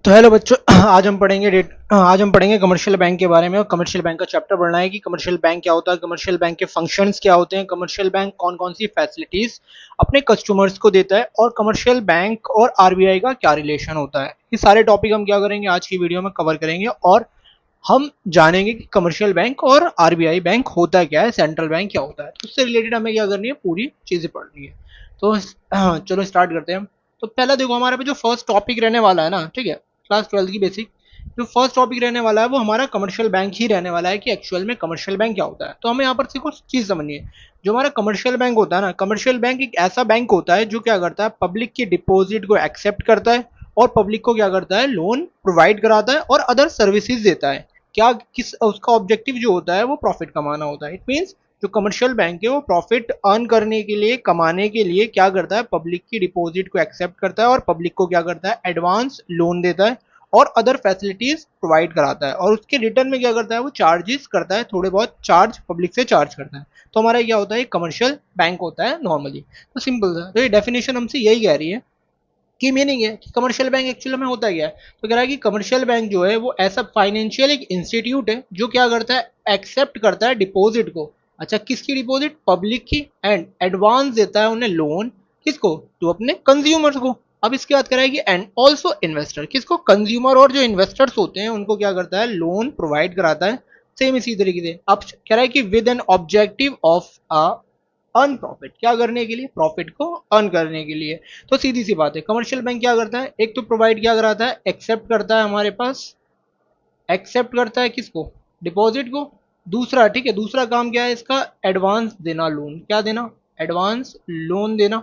तो हेलो बच्चों, आज हम पढ़ेंगे कमर्शियल बैंक के बारे में। और कमर्शियल बैंक का चैप्टर पढ़ना है कि कमर्शियल बैंक क्या होता है, कमर्शियल बैंक के फंक्शंस क्या होते हैं, कमर्शियल बैंक कौन कौन सी फैसिलिटीज अपने कस्टमर्स को देता है, और कमर्शियल बैंक और आरबीआई का क्या रिलेशन होता है। ये सारे टॉपिक हम क्या करेंगे, आज की वीडियो में कवर करेंगे। और हम जानेंगे कि कमर्शियल बैंक और आरबीआई बैंक होता क्या है, सेंट्रल बैंक क्या होता है। तो उससे रिलेटेड हमें क्या करनी है, पूरी चीजें पढ़नी है। तो चलो स्टार्ट करते हैं। तो पहला देखो, हमारे पे जो फर्स्ट टॉपिक रहने वाला है ना, ठीक है, क्लास 12 की बेसिक जो फर्स्ट टॉपिक रहने वाला है वो हमारा कमर्शियल बैंक ही रहने वाला है कि एक्चुअल में कमर्शियल बैंक क्या होता है। तो हमें यहाँ पर से कुछ चीज समझनी है। जो हमारा कमर्शियल बैंक होता है ना, कमर्शियल बैंक एक ऐसा बैंक होता है जो क्या करता है, पब्लिक की डिपॉजिट को एक्सेप्ट करता है और पब्लिक को क्या करता है, लोन प्रोवाइड कराता है और अदर सर्विसेज देता है। क्या किस उसका ऑब्जेक्टिव जो होता है वो प्रॉफिट कमाना होता है। इट मीन्स जो कमर्शियल बैंक है वो प्रॉफिट अर्न करने के लिए, कमाने के लिए क्या करता है, पब्लिक की डिपॉजिट को एक्सेप्ट करता है और पब्लिक को क्या करता है, एडवांस लोन देता है और अदर फैसिलिटीज प्रोवाइड कराता है। और उसके रिटर्न में क्या करता है, वो चार्जेस करता है, थोड़े बहुत चार्ज पब्लिक से चार्ज करता है। तो हमारा क्या होता है, कमर्शियल बैंक होता है नॉर्मली। तो सिंपल था। तो ये डेफिनेशन हमसे यही कह रही है की मीनिंग है कि कमर्शियल बैंक एक्चुअली में होता क्या है। तो कह रहा है कि कमर्शियल बैंक जो है वो ऐसा फाइनेंशियल एक इंस्टीट्यूट है जो क्या करता है, एक्सेप्ट करता है डिपॉजिट को। अच्छा, किसकी डिपॉजिट, पब्लिक की, एंड एडवांस देता है उन्हें लोन, किसको, तो अपने कंज्यूमर्स को। अब इसके बाद कह रहा है कि एंड ऑल्सो इन्वेस्टर, किसको, कंज्यूमर और जो इन्वेस्टर्स होते हैं उनको क्या करता है, लोन प्रोवाइड कराता है। सेम इसी तरीके से अब कह रहा है कि with an objective of a earn profit, क्या करने के लिए, प्रॉफिट को अर्न करने के लिए। तो सीधी सी बात है, कमर्शियल बैंक क्या करता है, एक तो प्रोवाइड क्या कराता है, एक्सेप्ट करता है हमारे पास, एक्सेप्ट करता है किसको, डिपॉजिट को। दूसरा, ठीक है, दूसरा काम क्या है इसका, एडवांस देना, लोन क्या देना, एडवांस लोन देना।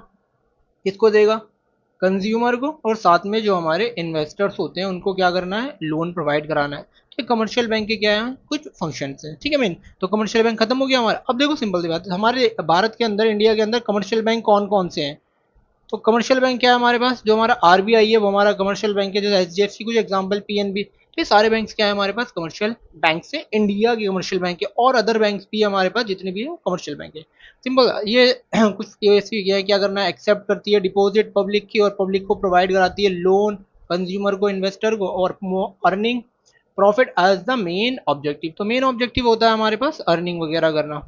किसको देगा, कंज्यूमर को, और साथ में जो हमारे इन्वेस्टर्स होते हैं उनको क्या करना है, लोन प्रोवाइड कराना है। तो कमर्शियल बैंक के क्या है, कुछ फंक्शंस हैं, ठीक है मेन। तो कमर्शियल बैंक खत्म हो गया हमारा। अब देखो सिंपल सी बात है, हमारे भारत के अंदर, इंडिया के अंदर कमर्शियल बैंक कौन कौन से हैं। तो कमर्शियल बैंक क्या है हमारे पास, जो हमारा आरबीआई है वो हमारा कमर्शियल बैंक है, जैसे एचडीएफसी, कुछ एग्जांपल पीएनबी। ये सारे बैंक्स क्या है हमारे पास, कमर्शियल बैंक से इंडिया के कमर्शियल बैंक है। और अदर बैंक्स भी है हमारे पास, जितने भी है कमर्शियल बैंक है। सिंपल ये कुछ ऐसी क्या है, क्या करना है, एक्सेप्ट करती है डिपॉजिट पब्लिक की और पब्लिक को प्रोवाइड कराती है लोन, कंज्यूमर को, इन्वेस्टर को, और earning profit as the main objective. तो मेन ऑब्जेक्टिव होता है हमारे पास अर्निंग वगैरह करना,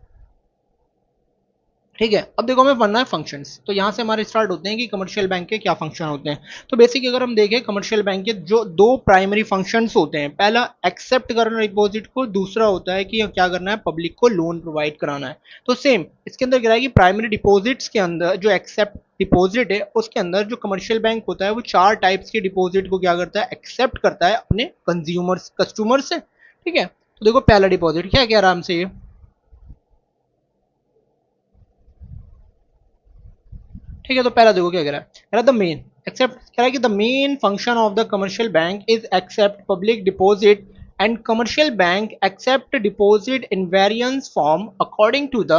ठीक है। अब देखो हमें पढ़ना है फंक्शंस। तो यहाँ से हमारे स्टार्ट होते हैं कि कमर्शियल बैंक के क्या फंक्शन होते हैं। तो बेसिक अगर हम देखें, कमर्शियल बैंक के जो दो प्राइमरी फंक्शंस होते हैं, पहला एक्सेप्ट करना डिपॉजिट को, दूसरा होता है कि क्या करना है, पब्लिक को लोन प्रोवाइड कराना है। तो सेम इसके अंदर क्या है कि प्राइमरी डिपॉजिट्स के अंदर जो एक्सेप्ट डिपॉजिट है, उसके अंदर जो कमर्शियल बैंक होता है वो चार टाइप्स के डिपॉजिट को क्या करता है, एक्सेप्ट करता है अपने कंज्यूमर्स, कस्टमर से, ठीक है। तो देखो पहला डिपॉजिट क्या कह रहा है हमसे ये, ठीक है। तो पहला देखो क्या कह रहा है, कह रहा है द मेन एक्सेप्ट, कह रहा है कि the main function of the commercial bank is accept public deposit and commercial bank accept deposit in variance form according to the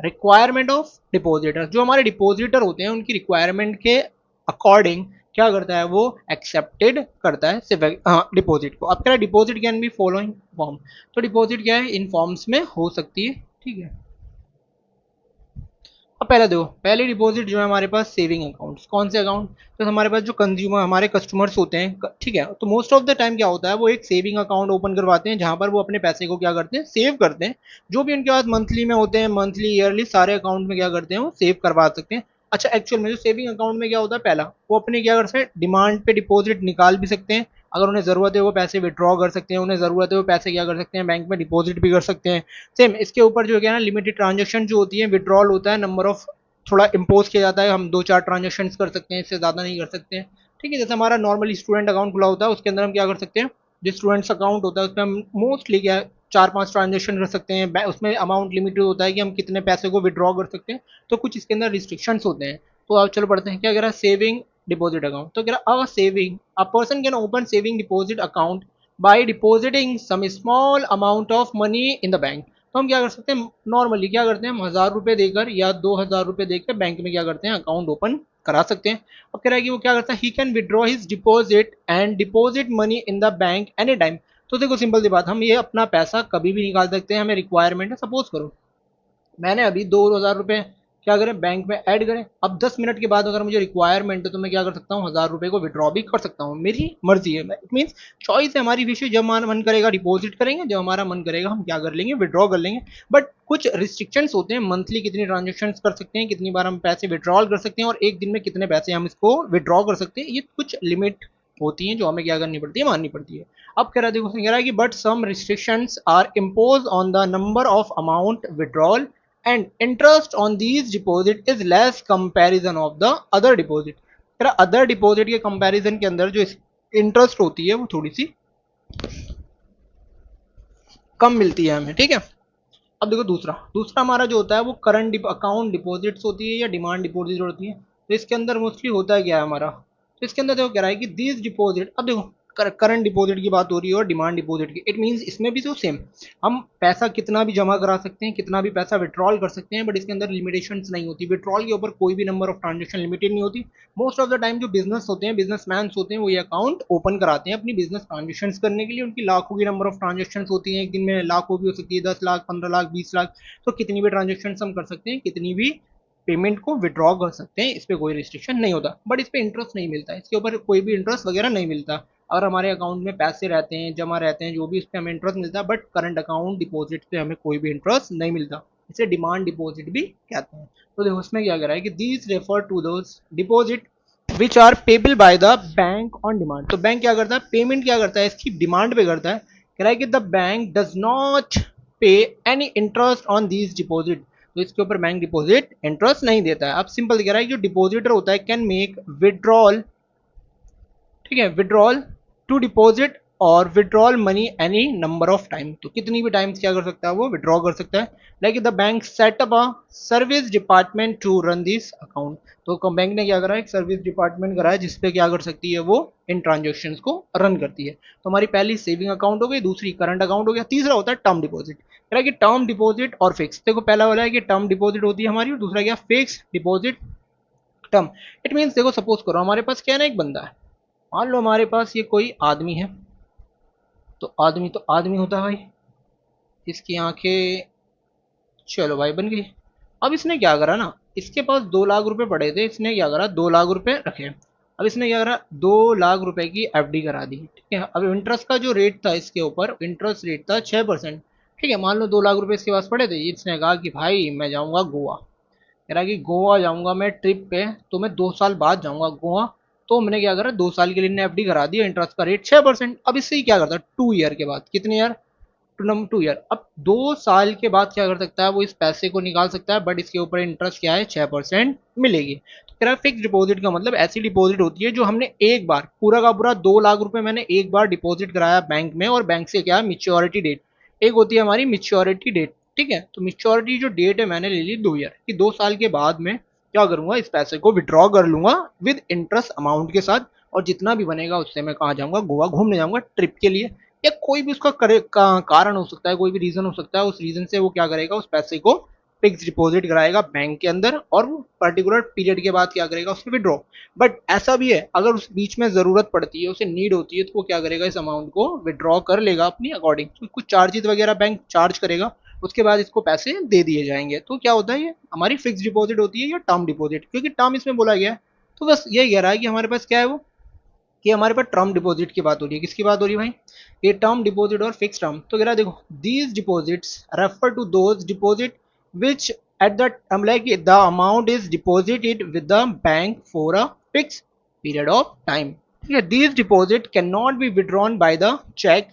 requirement of depositor. जो हमारे डिपॉजिटर होते हैं उनकी रिक्वायरमेंट के अकॉर्डिंग क्या करता है, वो एक्सेप्टेड करता है डिपॉजिट को। अब कह रहा है deposit can be following form. तो डिपॉजिट क्या है, इन फॉर्म्स में हो सकती है, ठीक है। अब पहले देखो, पहले डिपॉजिट जो है हमारे पास सेविंग अकाउंट्स, कौन से अकाउंट, तो हमारे पास जो कंज्यूमर, हमारे कस्टमर्स होते हैं, ठीक है। तो मोस्ट ऑफ द टाइम क्या होता है, वो एक सेविंग अकाउंट ओपन करवाते हैं जहां पर वो अपने पैसे को क्या करते हैं, सेव करते हैं। जो भी उनके पास मंथली में होते हैं, मंथली ईयरली सारे अकाउंट में क्या करते हैं, वो सेव करवा सकते हैं। अच्छा, एक्चुअल में जो सेविंग अकाउंट में क्या होता है, पहला वो अपने क्या करते हैं, डिमांड पे डिपॉजिट निकाल भी सकते हैं, अगर उन्हें ज़रूरत है वो पैसे विड्रॉ कर सकते हैं, उन्हें ज़रूरत है वो पैसे क्या कर सकते हैं, बैंक में डिपॉजिट भी कर सकते हैं। सेम इसके ऊपर जो है ना, लिमिटेड ट्रांजेक्शन जो होती है, विड्रॉल होता है, नंबर ऑफ थोड़ा इम्पोज किया जाता है, हम दो चार ट्रांजेक्शन कर सकते हैं, इससे ज़्यादा नहीं कर सकते हैं, ठीक है। जैसे हमारा नॉर्मली स्टूडेंट अकाउंट खुला होता है, उसके अंदर हम क्या कर सकते हैं, जो स्टूडेंट्स अकाउंट होता है उसमें हम मोस्टली क्या चार पांच ट्रांजेक्शन कर सकते हैं, उसमें अमाउंट लिमिटेड होता है कि हम कितने पैसे को विड्रॉ कर सकते हैं। तो कुछ इसके अंदर रिस्ट्रिक्शंस होते हैं। तो आप चलो पढ़ते हैं, क्या कह रहा है, सेविंग डिपॉजिट अकाउंट। तो कह रहा है saving, a person can open saving deposit account by depositing some small amount of money in the bank. तो हम क्या कर सकते हैं, नॉर्मली क्या करते हैं, हम 1,000 रुपए देकर या 2,000 रुपए देकर बैंक में क्या करते हैं, अकाउंट ओपन करा सकते हैं। अब कह रहा है कि वो क्या करता है, he can withdraw his deposit and deposit money in the bank any time. तो देखो सिंपल सी बात, हम ये अपना पैसा कभी भी निकाल सकते हैं, हमें रिक्वायरमेंट है। सपोज करो मैंने अभी 2,000 रुपए क्या करें, बैंक में ऐड करें। अब 10 मिनट के बाद अगर मुझे रिक्वायरमेंट है तो मैं क्या कर सकता हूँ, 1000 रुपये को विड्रॉ भी कर सकता हूँ, मेरी मर्जी है। इट मीन्स चॉइस है हमारी, विषय जब हमारा मन करेगा डिपॉजिट करेंगे, जब हमारा मन करेगा हम क्या कर लेंगे, विड्रॉ कर लेंगे। बट कुछ रिस्ट्रिक्शंस होते हैं, मंथली कितनी ट्रांजेक्शन कर सकते हैं, कितनी बार हम पैसे विड्रॉल कर सकते हैं, और एक दिन में कितने पैसे हम इसको विड्रॉ कर सकते हैं, ये कुछ लिमिट होती हैं जो हमें क्या करनी पड़ती है, माननी पड़ती है। अब कह रहा है, देखो उसने कह रहा है कि but some restrictions are impose on the number of amount withdrawal and interest on these deposit is less comparison of the other deposit. कह रहा अदर डिपॉजिट के कंपैरिजन के अंदर जो इंटरेस्ट होती है वो थोड़ी सी कम मिलती है हमें, ठीक है। अब देखो दूसरा दूसरा हमारा जो होता है वो करंट अकाउंट डिपॉजिट्स होती है या डिमांड डिपॉजिट होती है। तो इसके अंदर मोस्टली होता है क्या है हमारा, तो इसके अंदर देखो कह रहा है कि दीज डिपॉजिट, अब देखो करंट डिपॉजिट की बात हो रही है और डिमांड डिपॉजिट की, इट मींस इसमें भी तो सेम, हम पैसा कितना भी जमा करा सकते हैं, कितना भी पैसा विड्रॉल कर सकते हैं, बट इसके अंदर लिमिटेशंस नहीं होती। विड्रॉल के ऊपर कोई भी नंबर ऑफ ट्रांजेक्शन लिमिटेड नहीं होती। मोस्ट ऑफ द टाइम जो बिजनेस होते हैं, बिजनेसमैन होते हैं, वो ये अकाउंट ओपन कराते हैं अपनी बिजनेस ट्रांजेक्शन करने के लिए। उनकी लाखों की नंबर ऑफ ट्रांजेक्शन होती हैं, एक दिन में लाखों भी हो सकती है, 10 लाख, 15 लाख, 20 लाख। तो कितनी भी ट्रांजेक्शन हम कर सकते हैं, कितनी भी पेमेंट को विड्रॉ कर सकते हैं, इस पर कोई रिस्ट्रिक्शन नहीं होता। बट इस पर इंटरेस्ट नहीं मिलता, इसके ऊपर कोई भी इंटरेस्ट वगैरह नहीं मिलता। अगर हमारे अकाउंट में पैसे रहते हैं, जमा रहते हैं, जो भी, इस पर हमें इंटरेस्ट मिलता है, बट करंट अकाउंट डिपॉजिट पे हमें कोई भी इंटरेस्ट नहीं मिलता। इसे डिमांड डिपॉजिट भी कहते हैं। तो देखो उसमें क्या कह रहा है कि these refer to those deposit which are payable by the bank on demand. तो बैंक क्या करता है, पेमेंट क्या करता है, इसकी डिमांड पे करता है। कह रहा है कि द बैंक डज नॉट पे any interest on these deposit. तो इसके ऊपर बैंक डिपॉजिट इंटरेस्ट नहीं देता है। अब सिंपल कह रहा है कि जो डिपॉजिटर होता है कैन मेक विड्रॉल, ठीक है, विड्रॉल टू डिपॉजिट और withdrawal money any number of time. तो कितनी भी टाइम्स क्या कर सकता है, वो विड्रॉ कर सकता है। Like the bank setup a service department to run this account. तो बैंक ने क्या करा, एक सर्विस डिपार्टमेंट करा है जिसपे क्या कर सकती है, वो इन ट्रांजेक्शन को रन करती है। तो हमारी पहली सेविंग अकाउंट हो गई, दूसरी करंट अकाउंट हो गया, तीसरा होता है टर्म डिपॉजिट। कह रहा है कि टर्म डिपॉजिट और फिक्स, देखो पहला वाला है कि टर्म डिपॉजिट होती है हमारी, और दूसरा क्या, fix deposit term. It means देखो सपोज करो हमारे पास क्या है ना, एक बंदा है, मान लो हमारे पास ये कोई आदमी है। तो आदमी होता है भाई, इसकी आंखें, चलो भाई बन गई। अब इसने क्या करा ना, इसके पास 2 लाख रुपए पड़े थे, इसने क्या करा, 2 लाख रुपए रखे। अब इसने क्या करा, 2 लाख रुपए की एफडी करा दी, ठीक है। अब इंटरेस्ट का जो रेट था इसके ऊपर, इंटरेस्ट रेट था 6%, ठीक है। मान लो 2 लाख रुपए इसके पास पड़े थे, इसने कहा कि भाई मैं जाऊंगा गोवा। कह रहा कि गोवा जाऊंगा मैं ट्रिप पे, तो मैं 2 साल बाद जाऊंगा गोवा। तो मैंने क्या करा, 2 साल के लिए एफडी करा दी, इंटरेस्ट का रेट 6%। अब इससे ही क्या करता, 2 ईयर के बाद, कितने ईयर, 2 ईयर, अब 2 साल के बाद क्या कर सकता है, वो इस पैसे को निकाल सकता है, बट इसके ऊपर इंटरेस्ट क्या है, 6% मिलेगी। तो कह रहा है फिक्स डिपॉजिट का मतलब ऐसी डिपॉजिट होती है जो हमने एक बार पूरा का पूरा 2 लाख रुपए मैंने एक बार डिपॉजिट कराया बैंक में, और बैंक से क्या, मिच्योरिटी डेट एक होती है हमारी, मिच्योरिटी डेट, ठीक है। तो मिच्योरिटी जो डेट है मैंने ले ली 2 ईयर की, 2 साल के बाद में क्या करूंगा, इस पैसे को विड्रॉ कर लूंगा विद इंटरेस्ट अमाउंट के साथ, और जितना भी बनेगा उससे मैं कहाँ जाऊंगा, गोवा घूमने जाऊंगा ट्रिप के लिए। या कोई भी उसका कारण हो सकता है, कोई भी रीजन हो सकता है, उस रीजन से वो क्या करेगा, उस पैसे को फिक्स डिपॉजिट कराएगा बैंक के अंदर, और वो पर्टिकुलर पीरियड के बाद क्या करेगा, उससे विड्रॉ। बट ऐसा भी है, अगर उस बीच में जरूरत पड़ती है, उसे नीड होती है, तो वो क्या करेगा, इस अमाउंट को विड्रॉ कर लेगा अपनी अकॉर्डिंग। तो कुछ चार्जेस वगैरह बैंक चार्ज करेगा, उसके बाद इसको पैसे दे दिए जाएंगे। तो क्या होता है, ये हमारी फिक्स डिपॉजिट होती है या टर्म डिपॉजिट, क्योंकि टर्म इसमें बोला गया है। तो बस यही कह रहा है कि हमारे पास क्या है वो, कि हमारे पास टर्म डिपॉजिट की बात हो रही है। किसकी बात हो रही है भाई, ये टर्म डिपॉजिट और फिक्स टर्म। तो कह रहा है देखो, these deposits refer to those deposit which at the like the amount is deposited with the bank for a fix period of time, ठीक है। These deposit can not be withdrawn by the cheque,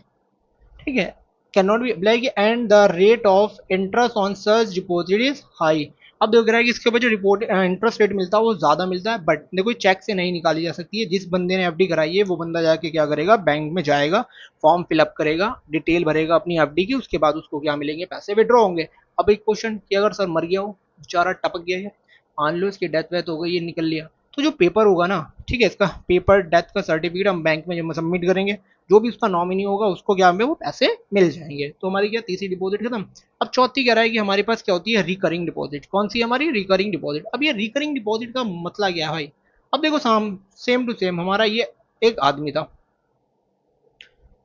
ठीक है, can not be like, and the rate of interest on such deposit is high. अब देख रहा है कि इसके ऊपर जो रिपोर्ट इंटरेस्ट रेट मिलता है वो ज्यादा मिलता है, बट देखो चेक से नहीं निकाली जा सकती है। जिस बंदे ने एफडी कराई है वो बंदा जाके क्या करेगा, बैंक में जाएगा, फॉर्म फिलअप करेगा, डिटेल भरेगा अपनी एफडी की, उसके बाद उसको क्या मिलेंगे, पैसे विड्रॉ होंगे। अब एक क्वेश्चन कि अगर सर मर गया हो, बेचारा टपक गया है, मान लो इसकी डेथ वेथ हो गई, ये निकल लिया, तो जो पेपर होगा ना, ठीक है, इसका पेपर डेथ का सर्टिफिकेट हम बैंक में जब सबमिट करेंगे, जो भी उसका नॉमिनी होगा उसको क्या हमें वो पैसे मिल जाएंगे। तो हमारी क्या तीसरी डिपॉजिट खत्म। अब चौथी कह रहा है कि हमारे पास क्या होती है, रिकरिंग डिपॉजिट। कौन सी हमारी, रिकरिंग डिपॉजिट। अब ये रिकरिंग डिपॉजिट का मतलब क्या है भाई, अब देखो सेम टू सेम हमारा ये एक आदमी था,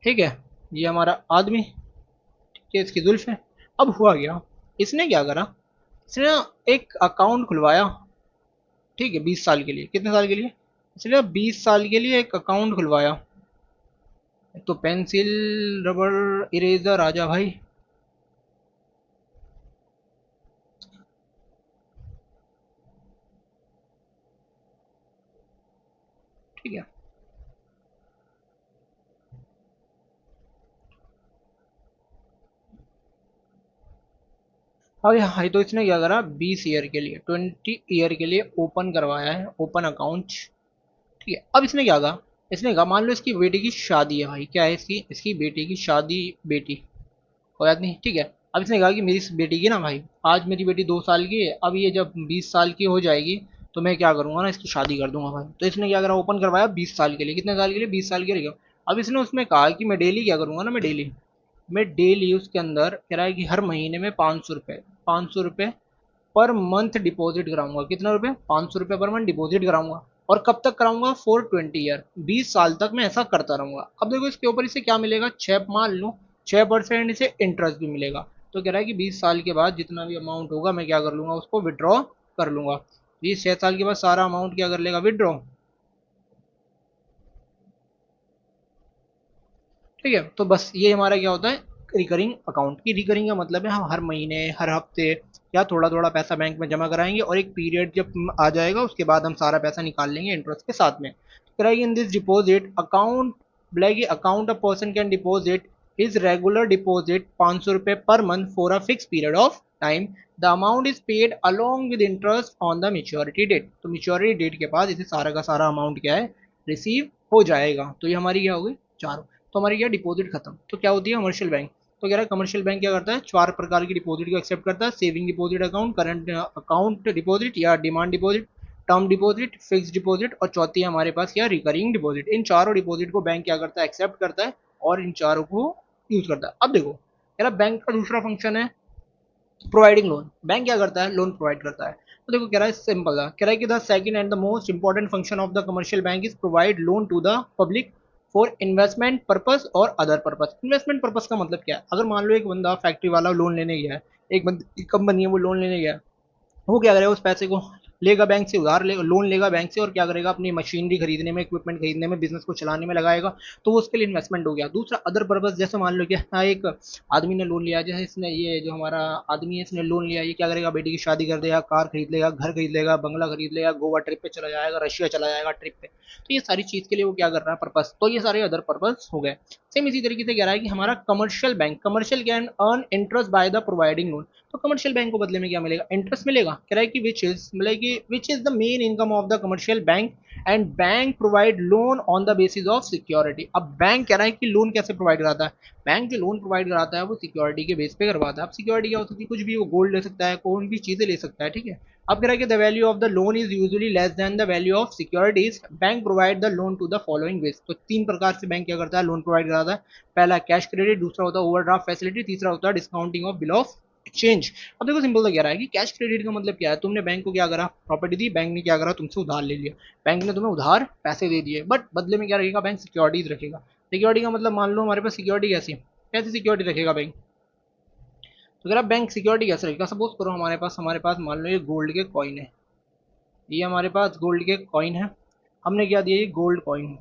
ठीक है, ये हमारा आदमी, ठीक है, इसकी जुल्फ है। अब हुआ क्या, इसने क्या करा, इसने ना एक अकाउंट खुलवाया, ठीक है, 20 साल के लिए। कितने साल के लिए? इसने 20 साल के लिए एक अकाउंट खुलवाया। तो पेंसिल, रबर, इरेजर आजा भाई। ठीक है, अब यहाँ तो इसने क्या करा, 20 ईयर के लिए, 20 ईयर के लिए ओपन करवाया है, ओपन अकाउंट। ठीक है, अब इसने क्या कहा, इसने कहा मान लो इसकी बेटी की शादी है भाई, क्या है इसकी, इसकी बेटी की शादी, बेटी, कोई बात नहीं, ठीक है। अब इसने कहा कि मेरी इस बेटी की ना भाई, आज मेरी बेटी 2 साल की है, अब ये जब 20 साल की हो जाएगी तो मैं क्या करूंगा ना, इसकी शादी कर दूंगा भाई। तो इसने क्या करा, ओपन करवाया 20 साल के लिए। कितने साल के लिए? 20 साल के लिए। अब इसने उसमें कहा कि मैं डेली क्या करूंगा ना, मैं डेली उसके अंदर कह रहा है कि हर महीने में 500 रुपये, 500 रुपये पर मंथ डिपॉजिट कराऊंगा। कितना रुपये? 500 रुपये पर मंथ डिपॉजिट कराऊंगा। और कब तक कराऊंगा? फॉर 20 ईयर, 20 साल तक मैं ऐसा करता रहूंगा। अब देखो इसके ऊपर इसे क्या मिलेगा, 6% इसे इंटरेस्ट भी मिलेगा। तो कह रहा है कि 20 साल के बाद जितना भी अमाउंट होगा मैं क्या कर लूंगा, उसको विड्रॉ कर लूंगा। 6 साल के बाद सारा अमाउंट क्या कर लेगा, विड्रॉ। ठीक है, तो बस ये हमारा क्या होता है, रिकरिंग अकाउंट की। रिकरिंग का मतलब है हम हर महीने, हर हफ्ते या थोड़ा थोड़ा पैसा बैंक में जमा कराएंगे, और एक पीरियड जब आ जाएगा उसके बाद हम सारा पैसा निकाल लेंगे इंटरेस्ट के साथ में। कराइए in this deposit account, like account a person can deposit is regular deposit 500 रुपये per month for a fix period of time. The amount is paid along with interest on the maturity date. तो maturity date के बाद इसे सारा का सारा amount क्या है, रिसीव हो जाएगा। तो ये हमारी क्या होगी, चारों। तो हमारी क्या, डिपॉजिट खत्म। तो क्या होती है कमर्शियल बैंक। तो कह रहा है कमर्शियल बैंक क्या करता है, 4 प्रकार की डिपॉजिट को एक्सेप्ट करता है। Saving deposit account, current account deposit या demand deposit, term deposit, fix deposit, और चौथी है हमारे पास क्या, रिकरिंग डिपॉजिट। इन चारों डिपॉजिट को बैंक क्या करता है, एक्सेप्ट करता है, और इन चारों को यूज करता है। अब देखो कह रहा बैंक का दूसरा फंक्शन है प्रोवाइडिंग लोन। बैंक क्या करता है, लोन प्रोवाइड करता है। तो देखो कह रहा है सिंपल है, कह रहा है कि the second and the most important function of the commercial bank is provide loan to the public for investment purpose और अदर पर्पस। इन्वेस्टमेंट पर्पस का मतलब क्या है, अगर मान लो एक बंदा फैक्ट्री वाला लोन लेने गया है, एक कंपनी है वो लोन लेने गया है, वो क्या करेगा, उस पैसे को लेगा बैंक से, उधार लेगा, लोन लेगा बैंक से, और क्या करेगा, अपनी मशीनरी खरीदने में, इक्विपमेंट खरीदने में, बिजनेस को चलाने में लगाएगा। तो वो उसके लिए इन्वेस्टमेंट हो गया। दूसरा अदर पर्पस, जैसे मान लो कि हाँ एक आदमी ने लोन लिया, जैसे इसने, ये जो हमारा आदमी है इसने लोन लिया, ये क्या करेगा, बेटी की शादी कर देगा, कार खरीद लेगा, घर खरीद लेगा, बंगला खरीद लेगा, गोवा ट्रिप पे चला जाएगा, रशिया चला जाएगा ट्रिप पे। तो ये सारी चीज के लिए वो क्या कर रहा है, पर्पस। तो ये सारे अदर पर्पस हो गए। सेम इसी तरीके से कह रहा है कि हमारा commercial bank, commercial can earn interest by the providing loan. तो कमर्शियल बैंक को बदले में क्या मिलेगा, इंटरेस्ट मिलेगा। कह रहा है कि विच इज, मतलब कि which is the main income of the commercial bank, and bank provide loan on the basis of security. अब बैंक कह रहा है कि लोन कैसे प्रोवाइड कराता है, बैंक जो लोन प्रोवाइड कराता है वो सिक्योरिटी के बेस पे करवाता है। अब सिक्योरिटी क्या हो सकती है, कुछ भी, वो गोल्ड ले सकता है, कोई भी चीजें ले सकता है, ठीक है। अब कह रहा है कि the value of the loan is usually less than the value of securities, bank provide the loan to the following ways. तो 3 प्रकार से बैंक क्या करता है, लोन प्रोवाइड कराता है। पहला कैश क्रेडिट, दूसरा होता है ओवरड्राफ्ट फैसिलिटी, तीसरा होता है discounting of bill of exchange. अब देखो सिंपल तो कह रहा है कि कैश क्रेडिट का मतलब क्या है, तुमने बैंक को क्या करा, प्रॉपर्टी दी, बैंक ने क्या करा, तुमसे उधार ले लिया, बैंक ने तुम्हें उधार पैसे दे दिए, बट बदले में क्या रखेगा, बैंक सिक्योरिटीज रखेगा। सिक्योरिटी का मतलब मान लो हमारे पास सिक्योरिटी कैसी, कैसी सिक्योरिटी रखेगा बैंक। तो अगर आप बैंक सिक्योरिटी कैसे रखेगा, सपोज करो हमारे पास मान लो ये गोल्ड के कॉइन है, ये हमारे पास गोल्ड के कॉइन है। हमने क्या दिया, ये गोल्ड कॉइन,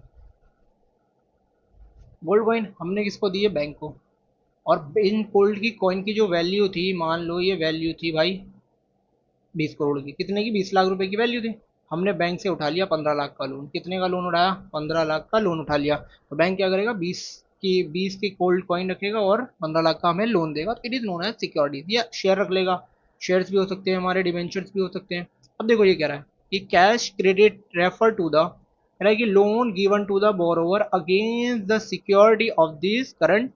गोल्ड कॉइन हमने किसको दिए, बैंक को। और इन गोल्ड की कॉइन की जो वैल्यू थी, मान लो ये वैल्यू थी भाई 20 करोड़ की, कितने की, 20 लाख रुपए की वैल्यू थी। हमने बैंक से उठा लिया 15 लाख का लोन। कितने का लोन उठाया, 15 लाख का लोन उठा लिया। तो बैंक क्या करेगा, 20 की गोल्ड कॉइन रखेगा और 15 लाख का हमें लोन देगा। तो it is known as security. या शेयर रख लेगा, शेयर्स भी हो सकते हैं हमारे, डिवेंचर्स भी हो सकते हैं। अब देखो ये कह रहा है कि cash credit refer to the, कह रहा है कि loan given to the borrower against the security of this current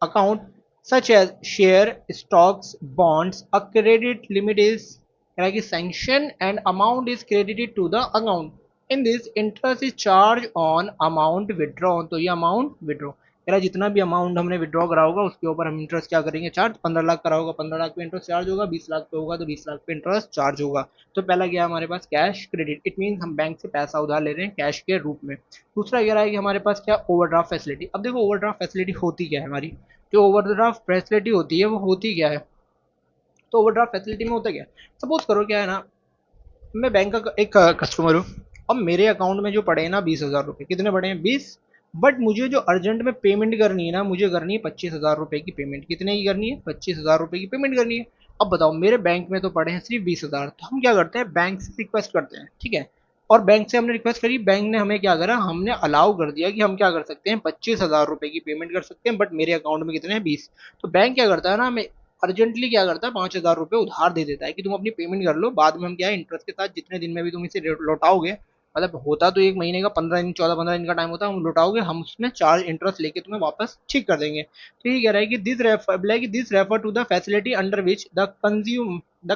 account such as share, stocks, bonds. A credit limit is like a sanction and amount is credited to the account. In this, interest is charged on amount withdrawn. तो ये amount withdraw कह रहा है, जितना भी amount हमने withdraw करा होगा उसके ऊपर हम इंटरेस्ट क्या करेंगे, चार्ज। 15 लाख करा होगा, 15 लाख पे इंटरेस्ट चार्ज होगा, 20 लाख पे होगा तो 20 लाख पे इंटरेस्ट चार्ज होगा। तो पहला क्या है हमारे पास, कैश क्रेडिट, इट मीन हम बैंक से पैसा उधार ले रहे हैं कैश के रूप में। दूसरा कह रहा है कि हमारे पास क्या, ओवरड्राफ्ट फैसिलिटी। अब देखो ओवरड्राफ्ट फैसिलिटी होती क्या है हमारी, जो ओवरड्राफ्ट फैसिलिटी होती है वो होती क्या है, तो ओवरड्राफ्ट फैसिलिटी में होता क्या, सपोज करो क्या है ना, मैं बैंक का एक कस्टमर हूँ, अब मेरे अकाउंट में जो पड़े हैं ना 20,000 रुपये, कितने पड़े हैं 20, बट मुझे जो अर्जेंट में पेमेंट करनी है ना, मुझे करनी है 25,000 रुपये की पेमेंट, कितने की करनी है 25,000 रुपये की पेमेंट करनी है। अब बताओ मेरे बैंक में तो पड़े हैं सिर्फ 20,000, तो हम क्या करते हैं बैंक से रिक्वेस्ट करते हैं, ठीक है, और बैंक से हमने रिक्वेस्ट करी, बैंक ने हमें क्या करा, हमने अलाउ कर दिया कि हम क्या कर सकते हैं 25,000 रुपये की पेमेंट कर सकते हैं, बट मेरे अकाउंट में कितने हैं 20। तो बैंक क्या करता है ना, हमें अर्जेंटली क्या करता है 5,000 रुपये उधार दे देता है कि तुम अपनी पेमेंट कर लो, बाद में हम क्या है इंटरेस्ट के साथ जितने दिन में भी तुम इसे लौटाओगे, मतलब होता तो एक महीने का 15 दिन 14-15 दिन का टाइम होता है, हम लौटाओगे हम उसमें चार्ज इंटरेस्ट लेके तुम्हें वापस ठीक कर देंगे। तो ये कह रहा है कि this refer to the facility under which the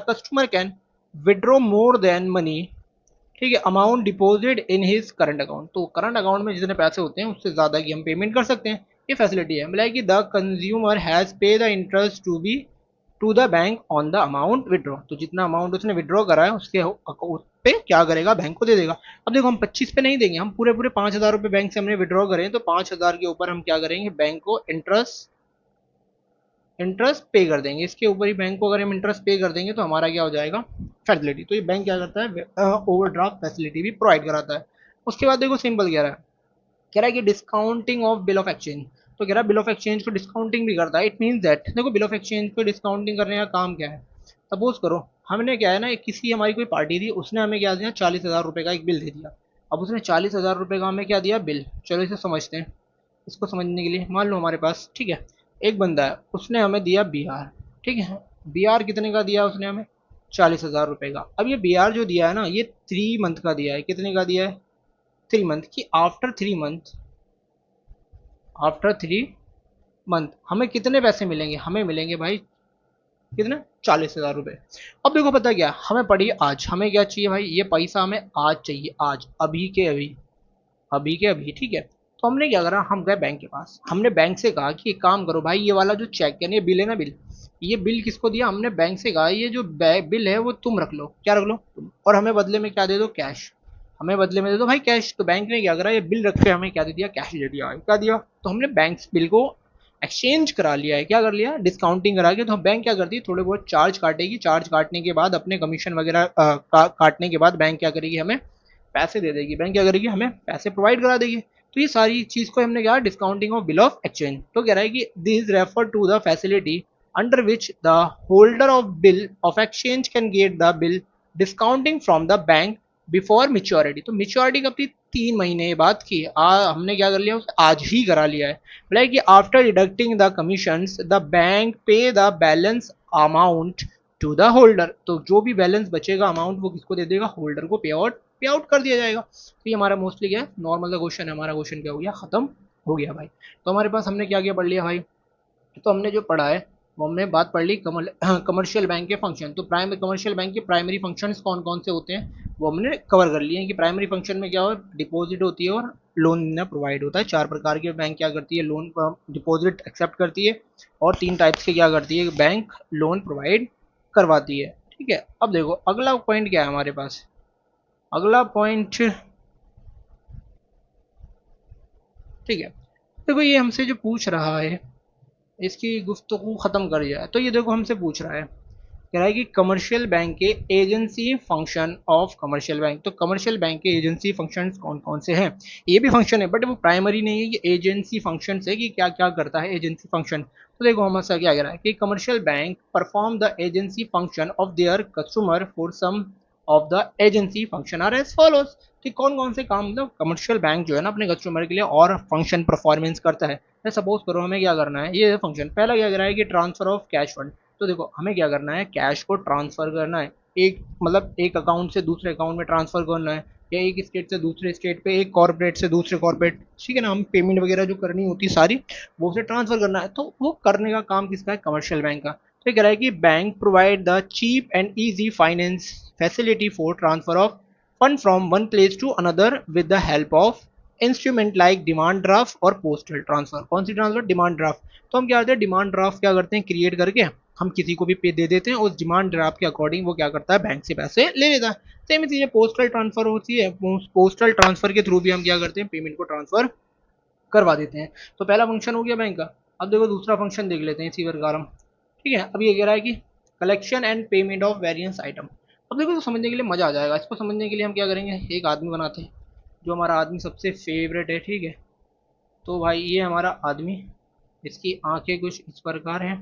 customer can withdraw more than money, ठीक है, amount deposit in his current account, तो करंट अकाउंट में जितने पैसे होते हैं उससे ज्यादा की हम पेमेंट कर सकते हैं। ये फैसिलिटी है, मतलब कि the consumer has pay the interest to the bank on the amount withdraw, तो जितना अमाउंट उसने विड्रॉ करा है उसके उस पे क्या करेगा, बैंक को दे देगा। अब देखो हम 25 पे नहीं देंगे, हम पूरे पूरे 5,000 रुपये बैंक से हमने विड्रॉ करें, तो 5,000 के ऊपर हम क्या करेंगे, बैंक को इंटरेस्ट पे कर देंगे, इसके ऊपर ही बैंक को अगर हम इंटरेस्ट पे कर देंगे तो हमारा क्या हो जाएगा फैसिलिटी। तो ये बैंक क्या करता है, ओवरड्राफ्ट फैसिलिटी भी प्रोवाइड कराता है। उसके बाद देखो सिंपल कह रहा है कि discounting of bill of exchange, तो कह रहा है बिल ऑफ एक्सचेंज को डिस्काउंटिंग भी करता है। इट मीन दैट, देखो बिल ऑफ एक्सचेंज को डिस्काउंटिंग करने का काम क्या है, सपोज करो हमने क्या है ना, किसी हमारी कोई पार्टी थी, उसने हमें क्या दिया 40,000 रुपये का एक बिल दे दिया। अब उसने 40,000 रुपये का हमें क्या दिया बिल, चलो इसे समझते हैं। इसको समझने के लिए मान लो हमारे पास, ठीक है, एक बंदा है उसने हमें दिया BR, ठीक है, BR कितने का दिया उसने हमें 40,000 रुपये का। अब ये BR जो दिया है ना, ये 3 मंथ का दिया है, कितने का दिया है 3 मंथ की, आफ्टर 3 मंथ हमें कितने पैसे मिलेंगे, हमें मिलेंगे भाई कितने 40,000 रुपये। अब देखो पता क्या, हमें पड़ी आज, हमें क्या चाहिए भाई, ये पैसा हमें आज चाहिए, आज अभी के अभी, ठीक है। तो हमने क्या करा, हम गए बैंक के पास, हमने बैंक से कहा कि एक काम करो भाई, ये वाला जो चेक यानी ये बिल है ना, ये बिल किसको दिया, हमने बैंक से कहा ये जो बिल है वो तुम रख लो, क्या रख लो तुम, और हमें बदले में क्या दे दो कैश, हमें बदले में दे दो भाई कैश। तो बैंक ने क्या करा, ये बिल रख के हमें क्या दे दिया, कैश दे दिया, क्या दिया, तो हमने बैंक बिल को एक्सचेंज करा लिया है, क्या कर लिया डिस्काउंटिंग करा के। तो बैंक क्या करती है, थोड़े बहुत चार्ज काटेगी, चार्ज काटने के बाद अपने कमीशन वगैरह काटने के बाद बैंक क्या करेगी, हमें पैसे दे देगी, बैंक क्या करेगी हमें पैसे प्रोवाइड करा देगी। तो ये सारी चीज को हमने क्या discounting of bill of exchange, तो कह रहा है कि this refer to the facility under which the holder of bill of exchange can get the bill discounting from the bank before maturity. तो मिच्योरिटी कब थी, 3 महीने बाद की, हमने क्या कर लिया उसे आज ही करा लिया है। Like after deducting the commission the bank pay the balance amount to the holder, तो जो भी बैलेंस बचेगा अमाउंट वो किसको दे देगा, होल्डर को पे आउट कर दिया जाएगा। तो ये हमारा मोस्टली क्या है, नॉर्मल सा क्वेश्चन है, हमारा क्वेश्चन क्या हो गया, खत्म हो गया भाई। तो हमारे पास हमने क्या क्या पढ़ लिया भाई, तो हमने जो पढ़ा है वो हमने बात पढ़ ली कमर्शियल बैंक के फंक्शन। तो कमर्शियल बैंक के प्राइमरी फंक्शंस कौन कौन से होते हैं वो हमने कवर कर लिए हैं, कि प्राइमरी फंक्शन में क्या हो, डिपॉजिट होती है और लोन देना प्रोवाइड होता है। 4 प्रकार के बैंक क्या करती है, लोन डिपॉजिट एक्सेप्ट करती है, और 3 टाइप्स के क्या करती है बैंक, लोन प्रोवाइड करवाती है, ठीक है। अब देखो अगला पॉइंट क्या है हमारे पास, अगला पॉइंट, ठीक है, देखो ये हमसे जो पूछ रहा है इसकी गुफ्तगू खत्म कर जाए, तो ये देखो हमसे पूछ रहा है, कह रहा है कि कमर्शियल बैंक के agency function of commercial bank. तो कमर्शियल बैंक के एजेंसी फंक्शंस कौन कौन से हैं, ये भी फंक्शन है बट वो प्राइमरी नहीं है, ये एजेंसी फंक्शन है कि क्या क्या करता है एजेंसी फंक्शन। तो देखो हमारा क्या कह रहा है कि commercial bank perform the agency function of their customer for some of the agency function are as follows. तो कौन कौन से काम मतलब कमर्शियल बैंक जो है ना अपने कस्टमर के लिए और फंक्शन परफॉर्मेंस करता है। सपोज करो हमें क्या करना है, ये फंक्शन पहला क्या कर रहा है कि ट्रांसफर ऑफ कैश फंड। तो देखो हमें क्या करना है, कैश को ट्रांसफर करना है, एक मतलब एक अकाउंट से दूसरे अकाउंट में ट्रांसफर करना है, या एक स्टेट से दूसरे स्टेट पे, एक कॉर्पोरेट से दूसरे कॉर्पोरेट, ठीक है ना, हम पेमेंट वगैरह जो करनी होती है सारी वो उसे ट्रांसफर करना है। तो वो करने का काम किसका है, कमर्शियल बैंक का। तो ये कह रहा है कि bank provide the cheap and easy finance facility for transfer of fund from one place to another with the help of instrument like demand draft और पोस्टल ट्रांसफर। कौन सी ट्रांसफर, डिमांड ड्राफ्ट। तो हम क्या करते हैं, डिमांड ड्राफ्ट क्या करते हैं क्रिएट करके हम किसी को भी पे दे देते हैं, उस डिमांड ड्राफ्ट के अकॉर्डिंग वो क्या करता है बैंक से पैसे ले लेता है। सेम चीजें पोस्टल ट्रांसफर होती है, पोस्टल ट्रांसफर के थ्रू भी हम क्या करते हैं पेमेंट को ट्रांसफर करवा देते हैं। तो पहला फंक्शन हो गया बैंक का। अब देखो दूसरा फंक्शन देख लेते हैं इसी प्रकार हम, ठीक है। अब ये कह रहा है कि collection and payment of variance item. अब देखो तो समझने के लिए मजा आ जाएगा। इसको समझने के लिए हम क्या करेंगे, एक आदमी बनाते हैं जो हमारा आदमी सबसे फेवरेट है, ठीक है। तो भाई ये हमारा आदमी, इसकी आंखें कुछ इस प्रकार हैं,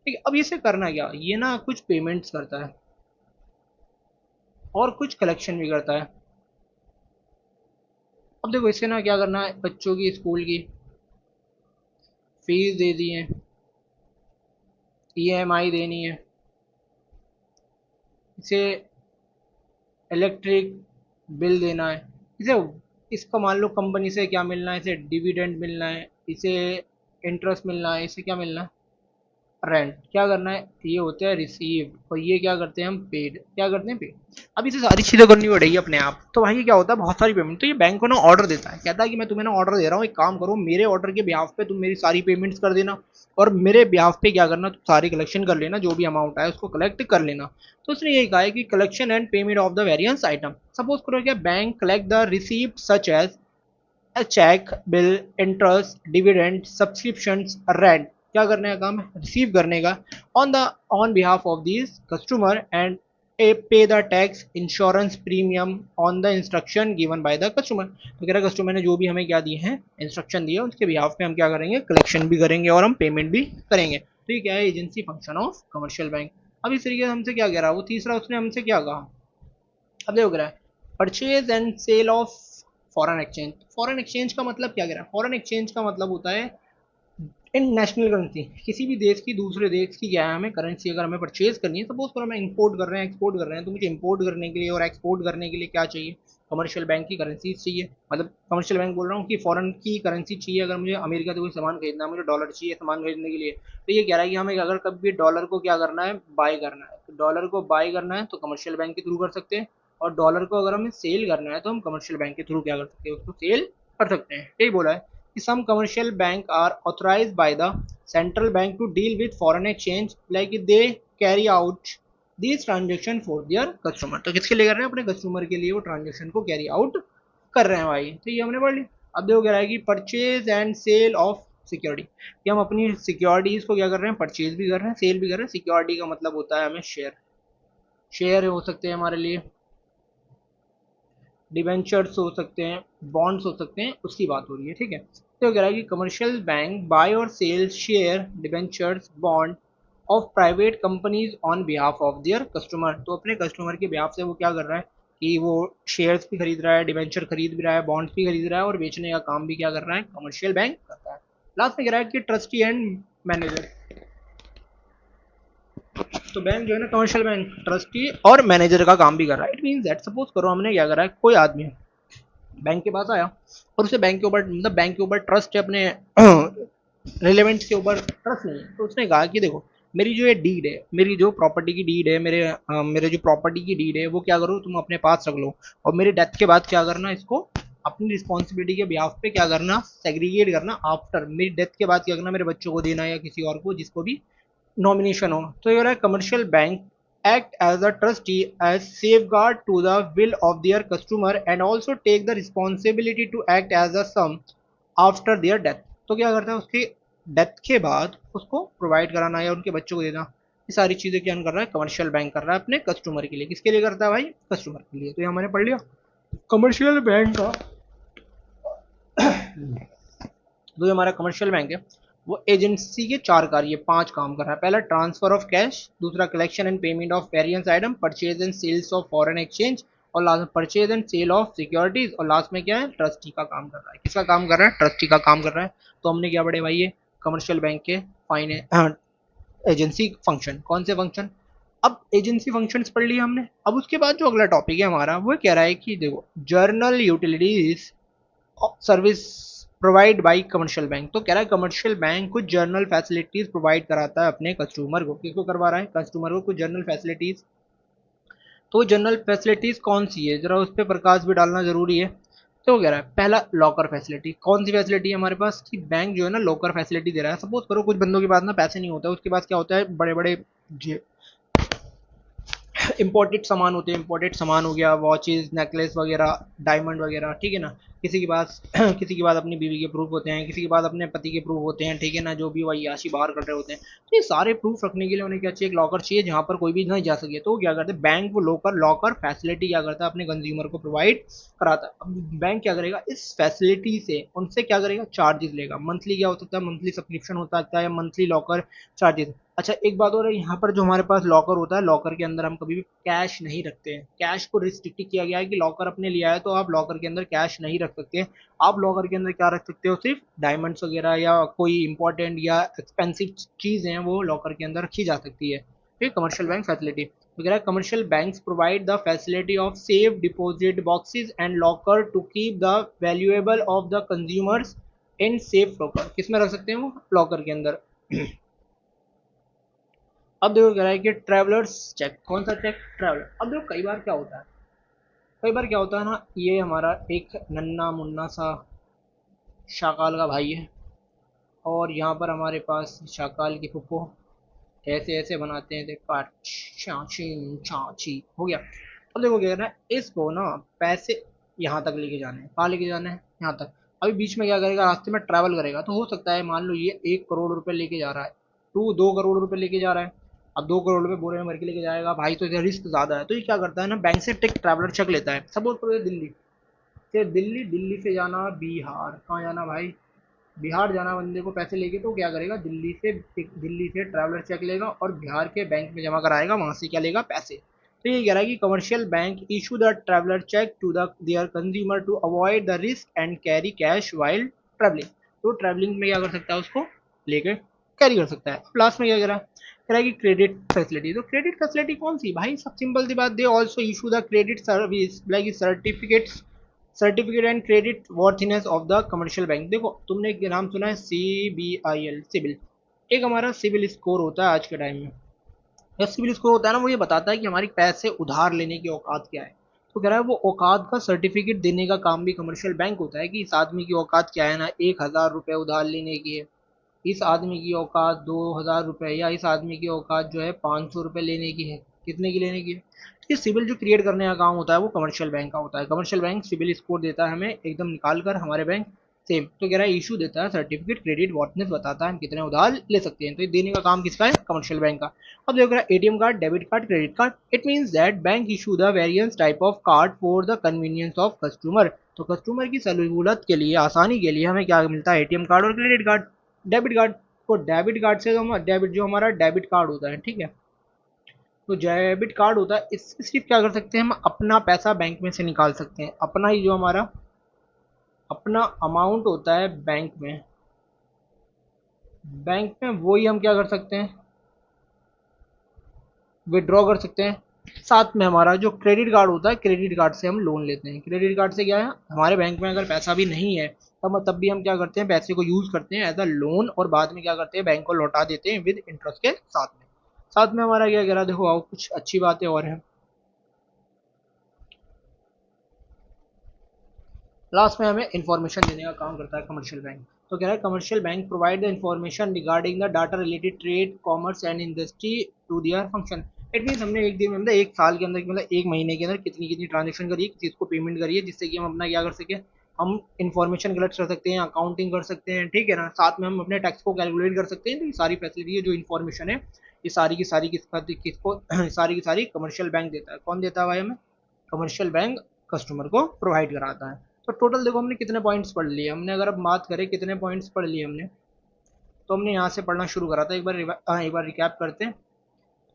ठीक है। अब इसे करना क्या, ये ना कुछ पेमेंट्स करता है और कुछ कलेक्शन भी करता है। अब देखो इसे ना क्या करना है, बच्चों की स्कूल की फीस दे दी है, ईएमआई देनी है, इसे इलेक्ट्रिक बिल देना है, इसे इसका मान लो कंपनी से क्या मिलना है, इसे डिविडेंड मिलना है, इसे इंटरेस्ट मिलना है, इसे क्या मिलना है, रेंट। क्या करना है, ये होते हैं रिसीव, और ये क्या करते हैं हम, पेड। क्या करते हैं, पेड। अब इसे सारी चीजें करनी पड़ेगी अपने आप। तो भाई ये क्या होता है, बहुत सारी पेमेंट। तो ये बैंक को ना ऑर्डर देता है, कहता है कि मैं तुम्हें ना ऑर्डर दे रहा हूँ, एक काम करो, मेरे ऑर्डर के ब्याह पे तुम मेरी सारी पेमेंट्स कर देना, और मेरे ब्याह पे क्या करना, तुम सारी कलेक्शन कर लेना, जो भी अमाउंट आए उसको कलेक्ट कर लेना। तो उसने यही कहा है कि collection and payment of the variance item. Suppose करो क्या, bank collect the receipt such as a cheque, bill, interest, dividend, subscription, rent. क्या करने का काम है, रिसीव करने का, on behalf of this customer, and pay the tax, insurance premium on the instruction given by the customer. तो कह रहा कस्टमर ने जो भी हमें क्या दिए हैं, इंस्ट्रक्शन दिए, उसके बिहाफ पे हम क्या करेंगे, कलेक्शन भी करेंगे और हम पेमेंट भी करेंगे। तो ये क्या है, agency function of commercial bank. अब इस तरीके से हमसे क्या कह रहा है वो, तीसरा उसने हमसे क्या कहा, अब देखो रहा है, purchase and sale of foreign exchange. Foreign exchange का मतलब क्या कह रहा है, फॉरेन एक्सचेंज का मतलब होता है इन नेशनल करेंसी, किसी भी देश की दूसरे देश की क्या है हमें करेंसी अगर हमें परचेज करनी है, सपोज करो हमें इंपोर्ट कर रहे हैं, एक्सपोर्ट कर रहे हैं, तो मुझे इंपोर्ट करने के लिए और एक्सपोर्ट करने के लिए क्या चाहिए, कमर्शियल बैंक की करेंसी चाहिए। मतलब कमर्शियल बैंक बोल रहा हूँ कि फॉरेन की करेंसी चाहिए। अगर मुझे अमेरिका से कोई सामान खरीदना है, मुझे डॉलर चाहिए सामान खरीदने के लिए, तो ये कह रहा है कि हमें अगर कभी डॉलर को क्या करना है, बाय करना है, तो डॉलर को बाय करना है तो कमर्शियल बैंक के थ्रू कर सकते हैं, और डॉलर को अगर हमें सेल करना है तो हम कमर्शियल बैंक के थ्रू क्या कर सकते हैं, उसको सेल कर सकते हैं। यही बोला है कि some commercial bank are authorized by the central bank to deal with foreign exchange, like they carry out these transaction for their customer। तो किसके लिए कर रहे हैं, अपने कस्टमर के लिए वो ट्रांजेक्शन को कैरी आउट कर रहे हैं भाई। तो ये हमने पढ़ लिया। अब देखो कह रहा है कि purchase and sale of security, कि हम अपनी सिक्योरिटीज को क्या कर रहे हैं, परचेज भी कर रहे हैं, सेल भी कर रहे हैं। सिक्योरिटी का मतलब होता है हमें शेयर, शेयर हो सकते हैं हमारे लिए, डिवेंचर्स हो सकते हैं, बॉन्ड्स हो सकते हैं, उसकी बात हो रही है, ठीक है। तो कह रहा है कि कमर्शियल बैंक बाय और sell share, debentures, bond of private companies on behalf of their customer. तो अपने कस्टमर के बिहाफ से वो क्या कर रहा है कि वो शेयर्स भी खरीद रहा है, डिवेंचर खरीद भी रहा है, बॉन्ड्स भी खरीद रहा है, और बेचने का काम भी क्या कर रहा है, कमर्शियल बैंक करता है। लास्ट में कह रहा है कि ट्रस्टी एंड मैनेजर। तो बैंक जो है ना, कमर्शियल बैंक ट्रस्टी और मैनेजर का काम भी कर रहा है। इट मीन दैट, सपोज करो हमने क्या करा है, कोई आदमी बैंक के पास आया और उसे बैंक के ऊपर, मतलब बैंक के ऊपर ट्रस्ट है, अपने रिलेवेंट के ऊपर ट्रस्ट नहीं है, तो उसने कहा कि देखो मेरी जो ये डीड है, मेरी जो प्रॉपर्टी की डीड है, मेरे जो प्रॉपर्टी की डीड है वो क्या करो तुम अपने पास रख लो, और मेरी डेथ के बाद क्या करना, इसको अपनी रिस्पॉन्सिबिलिटी के बिहाफ पे क्या करना, सेग्रीगेट करना, आफ्टर मेरी डेथ के बाद क्या करना, मेरे बच्चों को देना या किसी और को जिसको भी नॉमिनेशन हो। तो ये रहा commercial bank act as a trustee as safeguard to the will of their customer and also take the responsibility to act as a sum after their death। तो क्या करता है, उसकी डेथ के बाद उसको प्रोवाइड कराना या उनके बच्चों को देना, ये सारी चीजें क्या कर रहा है, कमर्शियल बैंक कर रहा है अपने कस्टमर के लिए। किसके लिए करता है भाई, कस्टमर के लिए। तो ये हमने पढ़ लिया कमर्शियल बैंक का। तो जो हमारा कमर्शियल बैंक है वो एजेंसी के चार कार्य, पांच काम कर रहा है। पहला ट्रांसफर ऑफ कैश, दूसरा collection and payment of variance item, purchase and sales of foreign exchange, और लास्ट में purchase and sale of securities, और लास्ट में क्या है, ट्रस्टी का काम कर रहा है। किसका काम कर रहा है, ट्रस्टी का काम कर रहा है। तो हमने क्या पढ़े भाई, ये कमर्शियल बैंक के फाइनेंस एजेंसी फंक्शन। कौन से फंक्शन, अब एजेंसी फंक्शंस पढ़ लिया हमने। अब उसके बाद जो अगला टॉपिक है हमारा वो कह रहा है कि देखो journal utilities service provide by commercial bank. तो कह रहा है कमर्शियल बैंक कुछ जर्नल फैसिलिटीज प्रोवाइड कराता है अपने कस्टमर को। किसको करवा रहा है, कस्टमर को कुछ जर्नल फैसिलिटीज। तो जनरल फैसिलिटीज कौन सी है, जरा उस पर प्रकाश भी डालना जरूरी है। तो कह रहा है पहला लॉकर फैसिलिटी। कौन सी फैसिलिटी है हमारे पास कि बैंक जो है ना लॉकर फैसिलिटी दे रहा है। सपोज करो कुछ बंदों के पास ना पैसे नहीं होता है, उसके पास क्या होता है, बड़े बड़े इम्पोर्टेड सामान होते हैं, इम्पोर्टेड सामान हो गया, वॉचेस, नेकलेस वगैरह, डायमंड वगैरह, ठीक है ना। किसी के पास किसी के पास अपनी बीवी के प्रूफ होते हैं, किसी के पास अपने पति के प्रूफ होते हैं, ठीक है ना, जो भी वही याशी बाहर कर रहे होते हैं। तो ये सारे प्रूफ रखने के लिए उन्हें क्या चाहिए, एक लॉकर चाहिए जहाँ पर कोई भी नहीं जा सके। तो क्या करते हैं बैंक, वो लॉकर लॉकर फैसिलिटी क्या करता है, अपने कंज्यूमर को प्रोवाइड कराता है। अब बैंक क्या करेगा, इस फैसिलिटी से उनसे क्या करेगा, चार्जेस लेगा। मंथली क्या हो सकता है, मंथली सब्सक्रिप्शन हो सकता है, मंथली लॉकर चार्जेस। अच्छा एक बात और है, यहाँ पर जो हमारे पास लॉकर होता है, लॉकर के अंदर हम कभी भी कैश नहीं रखते हैं। कैश को रिस्ट्रिक्ट किया गया है कि लॉकर अपने लिया है तो आप लॉकर के अंदर कैश नहीं रख सकते। आप लॉकर के अंदर क्या रख सकते हो, सिर्फ डायमंड्स वगैरह या कोई इंपॉर्टेंट या एक्सपेंसिव चीज है वो लॉकर के अंदर रखी जा सकती है। ठीक, कमर्शियल बैंक फैसिलिटी वगैरह। Commercial banks provide the facility of safe deposit boxes and locker to keep the valuable of the consumers in safe locker. किस में रख सकते हैं, वो लॉकर के अंदर। अब देखो कह रहा है कि ट्रैवलर्स चेक। कौन सा चेक, ट्रैवलर। अब देखो कई बार क्या होता है, कई बार क्या होता है ना, ये हमारा एक नन्ना मुन्ना सा शाकाल का भाई है, और यहाँ पर हमारे पास शाकाल की फुप्पो ऐसे ऐसे बनाते हैं, देखो चाची चाची हो गया। अब देखो क्या करना है, इसको ना पैसे यहाँ तक लेके जाने हैं। कहाँ लेके जाना है, यहाँ तक। अभी बीच में क्या करेगा, रास्ते में ट्रैवल करेगा, तो हो सकता है मान लो ये 1 करोड़ रुपए लेके जा रहा है, टू 2 करोड़ रुपए लेके जा रहा है। अब 2 करोड़ रुपए बोरे में भर के लेके जाएगा भाई, तो इसका रिस्क ज्यादा है। तो ये क्या करता है ना, बैंक से टिक ट्रैवलर चेक लेता है। सपोज करो दिल्ली, फिर दिल्ली, दिल्ली से जाना बिहार, कहाँ जाना भाई, बिहार जाना बंदे को पैसे लेके। तो क्या करेगा, दिल्ली से ट्रैवलर चेक लेगा और बिहार के बैंक में जमा कराएगा, वहां से क्या लेगा, पैसे। तो ये कह रहा है कि commercial bank issue the traveller cheque to the their consumer to avoid the risk and carry cash while travelling. तो ट्रैवलिंग में क्या कर सकता है, उसको लेके कैरी कर सकता है। लास्ट में क्या कह रहा है कि क्रेडिट फैसिलिटी। तो क्रेडिट फैसिलिटी कौन सी भाई, सब सिंपल सी बात, they also issue the credit service like certificates, certificate and credit worthiness of the commercial bank. देखो तुमने एक नाम सुना है, CBIL, सिविल। एक हमारा सिविल स्कोर होता है आज के टाइम में। जो सिविल स्कोर होता है ना, वो ये बताता है कि हमारी पैसे उधार लेने की औकात क्या है। तो कह रहा है वो औकात का सर्टिफिकेट देने का काम भी कमर्शियल बैंक होता है, कि इस आदमी की औकात क्या है ना, 1,000 रुपये उधार लेने की है, इस आदमी की औकात 2,000 रुपये, या इस आदमी की औकात जो है 500 रुपये लेने की है। कितने की लेने की है। ये सिविल जो क्रिएट करने का काम होता है वो कमर्शियल बैंक का होता है। कमर्शियल बैंक सिविल स्कोर देता है हमें एकदम निकाल कर, हमारे बैंक सेम। तो कह रहा है इशू देता है सर्टिफिकेट, क्रेडिट वॉटनेस बताता है हम कितने उधार ले सकते हैं। तो ये देने का काम किसका है, कमर्शियल बैंक का। अब देखो रहा है ATM card, debit card, credit card. It means that bank issue the various type of card for the convenience of customer. तो कस्टमर की सहूलत के लिए, आसानी के लिए हमें क्या मिलता है, एटीएम कार्ड और क्रेडिट कार्ड, डेबिट कार्ड। तो डेबिट कार्ड से हम डेबिट, जो हमारा डेबिट कार्ड होता है, ठीक है, तो डेबिट कार्ड होता है, इससे सिर्फ क्या कर सकते हैं, हम अपना पैसा बैंक में से निकाल सकते हैं। अपना ही जो हमारा अपना अमाउंट होता है बैंक में, बैंक में वही हम क्या कर सकते हैं, विड्रॉ कर सकते हैं। साथ में हमारा जो क्रेडिट कार्ड होता है, क्रेडिट कार्ड से हम लोन लेते हैं। क्रेडिट कार्ड से क्या है, हमारे बैंक में अगर पैसा भी नहीं है तब भी हम क्या करते हैं, पैसे को यूज करते हैं एज अ लोन, और बाद में क्या करते हैं, बैंक को लौटा देते हैं विद इंटरेस्ट के साथ में। साथ में हमारा क्या कह रहा है, देखो आओ कुछ अच्छी बातें और हैं। लास्ट में हमें इन्फॉर्मेशन देने का काम करता है कमर्शियल बैंक। तो कह रहा है commercial bank provide the information regarding the data related trade, commerce and industry to their function. It mean हमने एक दिन में, मतलब एक साल के अंदर, मतलब एक महीने के अंदर कितनी कितनी ट्रांजेक्शन करी है, किसी को पेमेंट करी है, जिससे कि हम अपना क्या कर सके, हम इन्फॉर्मेशन कलेक्ट कर सकते हैं, अकाउंटिंग कर सकते हैं, ठीक है ना। साथ में हम अपने टैक्स को कैलकुलेट कर सकते हैं। तो ये सारी फैसिलिटी है, जो इन्फॉर्मेशन है, ये सारी की सारी किसको सारी की सारी कमर्शियल बैंक देता है। कौन देता है भाई हमें, कमर्शियल बैंक कस्टमर को प्रोवाइड कराता है। तो टोटल देखो हमने कितने पॉइंट्स पढ़ लिए हमने, अगर अब बात करें कितने पॉइंट्स पढ़ लिए हमने, तो हमने यहाँ से पढ़ना शुरू करा था। एक बार रिकैप करते हैं।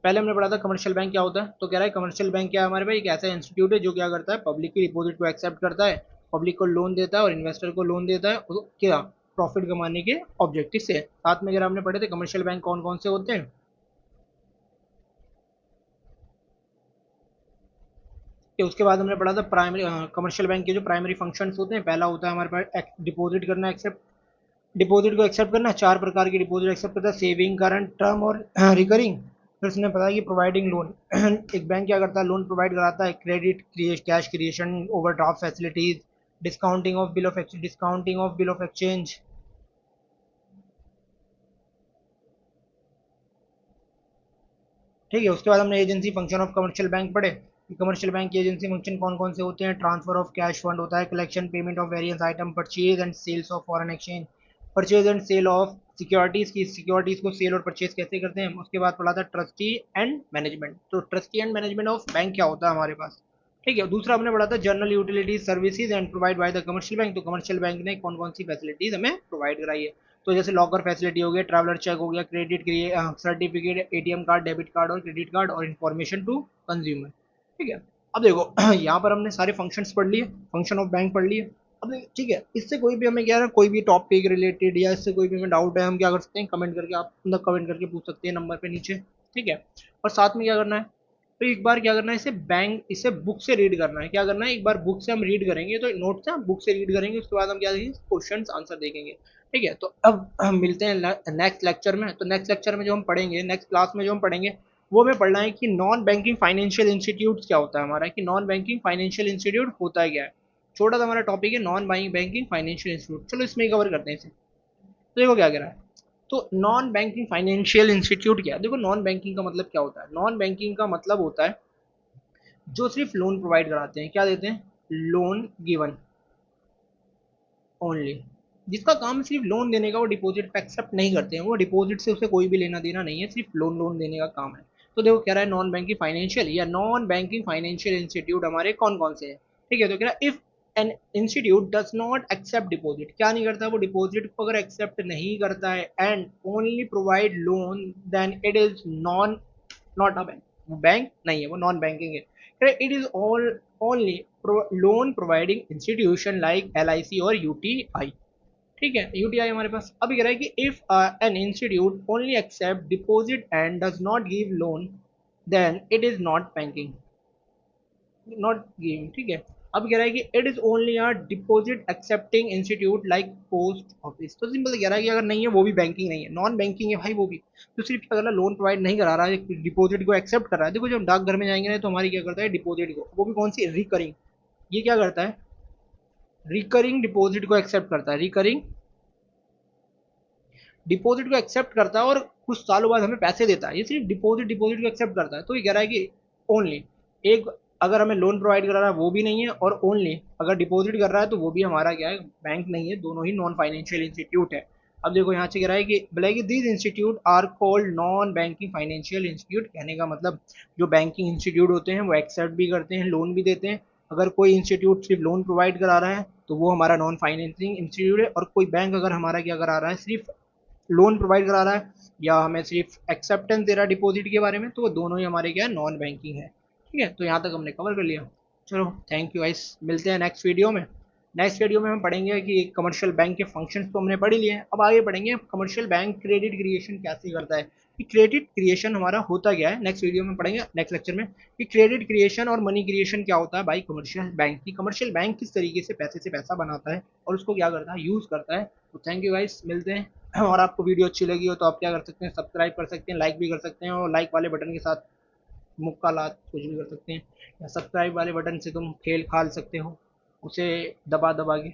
पहले हमने पढ़ा था कमर्शियल बैंक क्या होता है। तो कह रहा है कमर्शियल बैंक क्या है हमारे भाई, एक ऐसा इंस्टीट्यूट है जो क्या करता है, पब्लिक की डिपॉजिट को एक्सेप्ट करता है, पब्लिक को लोन देता है और इन्वेस्टर को लोन देता है, क्या, प्रॉफिट कमाने के ऑब्जेक्टिव से। साथ में अगर हमने पढ़े थे कमर्शियल बैंक कौन कौन से होते हैं, कि उसके बाद हमने पढ़ा था प्राइमरी, कमर्शियल बैंक के जो प्राइमरी फंक्शंस होते हैं। पहला होता है हमारे पास डिपॉजिट करना, एक्सेप्ट, डिपॉजिट को एक्सेप्ट करना। चार प्रकार की डिपॉजिट एक्सेप्ट करता है, सेविंग, करंट, टर्म और रिकरिंग। फिर उसने बताया कि प्रोवाइडिंग लोन एक बैंक क्या करता है, लोन प्रोवाइड कराता है। Credit, cash creation, overdraft facilities, discounting of bill of exchange. ठीक है। उसके बाद हमने agency function of commercial bank पढ़े कि कमर्शियल बैंक के एजेंसी फंक्शन कौन कौन से होते हैं। ट्रांसफर ऑफ कैश फंड होता है, collection payment of various item, purchase and sales of foreign exchange, purchase and sale of securities की सिक्योरिटीज को सेल और परचेज कैसे करते हैं। उसके बाद पढ़ा था ट्रस्टी एंड मैनेजमेंट। तो trustee and management of bank क्या होता है हमारे पास, ठीक है। दूसरा हमने पढ़ा था general utilities services and provide by the commercial bank. तो कमर्शियल बैंक ने कौन कौन सी फैसिलिटीज हमें प्रोवाइड कराई है। तो जैसे लॉकर फैसिलिटी हो गया, ट्रैवलर चेक हो गया, credit certificate, ATM card, debit card और क्रेडिट कार्ड, और इन्फॉर्मेशन टू कंज्यूमर, ठीक है। अब देखो यहाँ पर हमने सारे फंक्शंस पढ़ लिए, फंक्शन ऑफ बैंक पढ़ लिए। अब ठीक है, इससे कोई भी हमें क्या है, कोई भी टॉपिक रिलेटेड या इससे कोई भी हमें डाउट है, हम क्या कर सकते हैं, कमेंट करके आप मतलब कमेंट करके पूछ सकते हैं नंबर पे नीचे, ठीक है। और साथ में क्या करना है, तो एक बार क्या करना है, इसे बुक से रीड करना है। क्या करना है, एक बार बुक से हम रीड करेंगे, तो नोट से हम बुक से रीड करेंगे, उसके बाद हम क्या देखेंगे, क्वेश्चन आंसर देखेंगे, ठीक है। तो अब हम मिलते हैं नेक्स्ट लेक्चर में। तो नेक्स्ट लेक्चर में जो हम पढ़ेंगे, नेक्स्ट क्लास में जो हम पढ़ेंगे, वो हमें पढ़ना है कि नॉन बैंकिंग फाइनेंशियल इंस्टीट्यूट क्या होता है हमारा, कि नॉन बैंकिंग फाइनेंशियल इंस्टीट्यूट होता है क्या है। छोटा सा हमारा टॉपिक है नॉन बैंकिंग फाइनेंशियल इंस्टीट्यूट। चलो इसमें कवर करते हैं इसे। तो देखो क्या कह रहा है, तो नॉन बैंकिंग फाइनेंशियल इंस्टीट्यूट क्या है। देखो नॉन बैंकिंग का मतलब क्या होता है, नॉन बैंकिंग का मतलब होता है जो सिर्फ लोन प्रोवाइड कराते हैं। क्या देते हैं, लोन गिवन ओनली। जिसका काम सिर्फ लोन देने का, वो डिपॉजिट पे एक्सेप्ट नहीं करते हैं, वो डिपॉजिट से उसे कोई भी लेना देना नहीं है, सिर्फ लोन लोन देने का काम है। तो देखो कह रहा है नॉन बैंकिंग फाइनेंशियल या नॉन बैंकिंग फाइनेंशियल इंस्टीट्यूट हमारे कौन कौन से हैं, ठीक है। तो कह रहा है if an institute does not accept deposit, क्या नहीं करता, वो डिपॉजिट को अगर एक्सेप्ट नहीं करता है, and only provide loan, then it is non not a bank. वो बैंक नहीं है, वो नॉन बैंकिंग है। It is all only loan providing institution like LIC और UTI, ठीक है। UTI हमारे पास। अभी कह रहा है कि if an institute only accept deposit and does not give loan, then it is not banking, not giving, ठीक है। अब कह रहा है कि it is only a deposit accepting institute like post office. तो सिंपल कह रहा है कि अगर नहीं है, वो भी बैंकिंग नहीं है, नॉन बैंकिंग है भाई वो भी। तो सिर्फ अगर लोन प्रोवाइड नहीं करा रहा है, डिपॉजिट को एक्सेप्ट कर रहा है। देखो जब डाकघर में जाएंगे ना, तो हमारी क्या करता है, डिपॉजिट को, वो भी कौन सी, रिकरिंग। ये क्या करता है, रिकरिंग डिपॉजिट को एक्सेप्ट करता है, रिकरिंग डिपॉजिट को एक्सेप्ट करता है और कुछ सालों बाद हमें पैसे देता है। ये सिर्फ डिपॉजिट डिपॉजिट को एक्सेप्ट करता है। तो ये कह रहा है कि ओनली एक, अगर हमें लोन प्रोवाइड करा रहा है वो भी नहीं है, और ओनली अगर डिपॉजिट कर रहा है तो वो भी हमारा क्या है, बैंक नहीं है, दोनों ही नॉन फाइनेंशियल इंस्टीट्यूट है। अब देखो यहाँ से कह रहा है कि बोला कि these institute are called non banking financial institute. कहने का मतलब जो बैंकिंग इंस्टीट्यूट होते हैं वो एक्सेप्ट भी करते हैं, लोन भी देते हैं। अगर कोई इंस्टीट्यूट सिर्फ लोन प्रोवाइड करा रहा है तो वो हमारा नॉन फाइनेंसिंग इंस्टीट्यूट है, और कोई बैंक अगर हमारा क्या करा रहा है, सिर्फ लोन प्रोवाइड करा रहा है या हमें सिर्फ एक्सेप्टेंस दे रहा है डिपॉजिट के बारे में, तो वो दोनों ही हमारे क्या है, नॉन बैंकिंग है, ठीक है। तो यहाँ तक हमने कवर कर लिया। चलो थैंक यू गाइस, मिलते हैं नेक्स्ट वीडियो में। नेक्स्ट वीडियो में हम पढ़ेंगे कि कमर्शियल बैंक के फंक्शंस तो हमने पढ़ ही लिए हैं, अब आगे पढ़ेंगे कमर्शियल बैंक क्रेडिट क्रिएशन कैसे करता है, कि क्रेडिट क्रिएशन हमारा होता क्या है। नेक्स्ट वीडियो में पढ़ेंगे, नेक्स्ट लेक्चर में, कि क्रेडिट क्रिएशन और मनी क्रिएशन क्या होता है भाई कमर्शियल बैंक की, कमर्शियल बैंक किस तरीके से पैसा बनाता है और उसको क्या करता है, यूज करता है। तो थैंक यू गाइस, मिलते हैं। और आपको वीडियो अच्छी लगी हो तो आप क्या कर सकते हैं, सब्सक्राइब कर सकते हैं, लाइक भी कर सकते हैं, और लाइक वाले बटन के साथ मुक्का लात कुछ भी कर सकते हैं, या सब्सक्राइब वाले बटन से तुम खेल खाल सकते हो, उसे दबा दबा के।